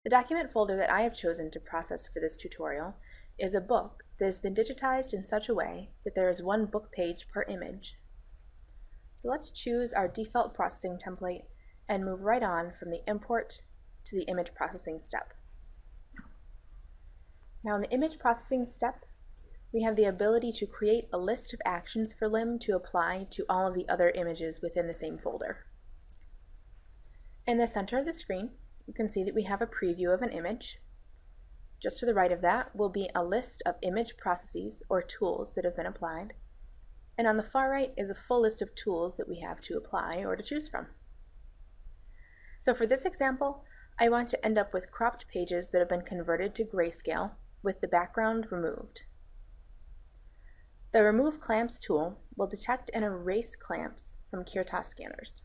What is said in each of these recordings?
The document folder that I have chosen to process for this tutorial is a book that has been digitized in such a way that there is one book page per image. So let's choose our default processing template and move right on from the import to the image processing step. Now in the image processing step, we have the ability to create a list of actions for LIM to apply to all of the other images within the same folder. In the center of the screen, you can see that we have a preview of an image. Just to the right of that will be a list of image processes or tools that have been applied. And on the far right is a full list of tools that we have to apply or to choose from. So for this example, I want to end up with cropped pages that have been converted to grayscale with the background removed. The Remove Clamps tool will detect and erase clamps from Kirtas scanners.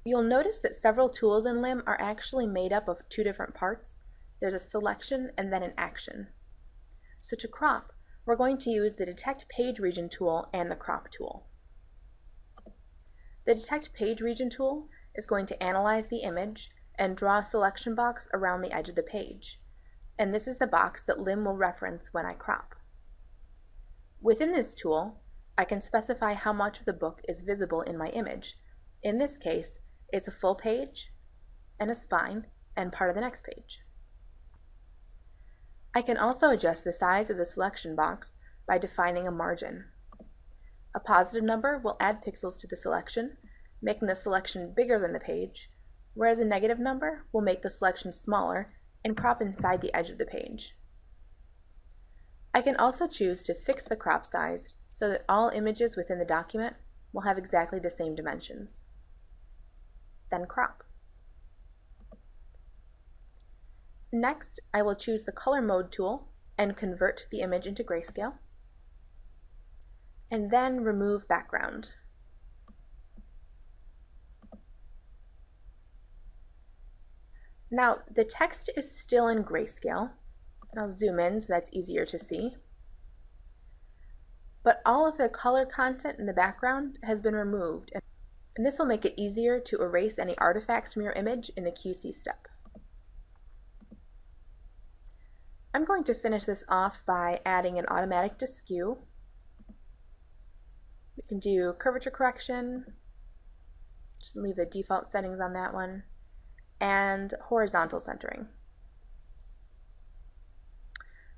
You'll notice that several tools in LIM are actually made up of two different parts. There's a selection and then an action. So to crop, we're going to use the Detect Page Region tool and the Crop tool. The Detect Page Region tool is going to analyze the image and draw a selection box around the edge of the page. And this is the box that LIM will reference when I crop. Within this tool, I can specify how much of the book is visible in my image. In this case, it's a full page and a spine and part of the next page. I can also adjust the size of the selection box by defining a margin. A positive number will add pixels to the selection, making the selection bigger than the page, whereas a negative number will make the selection smaller and crop inside the edge of the page. I can also choose to fix the crop size so that all images within the document will have exactly the same dimensions. Then crop. Next, I will choose the Color Mode tool and convert the image into grayscale, and then remove background. Now, the text is still in grayscale, and I'll zoom in so that's easier to see. But all of the color content in the background has been removed, and this will make it easier to erase any artifacts from your image in the QC step. I'm going to finish this off by adding an automatic to skew. We can do curvature correction, just leave the default settings on that one, and horizontal centering.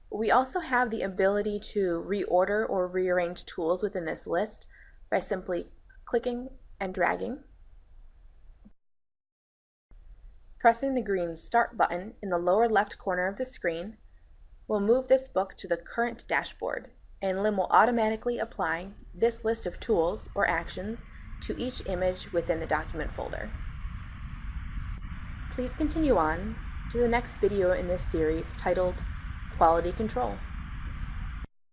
We also have the ability to reorder or rearrange tools within this list by simply clicking and dragging. Pressing the green Start button in the lower left corner of the screen will move this book to the current dashboard, and LIM will automatically apply this list of tools or actions to each image within the document folder. Please continue on to the next video in this series titled Quality Control.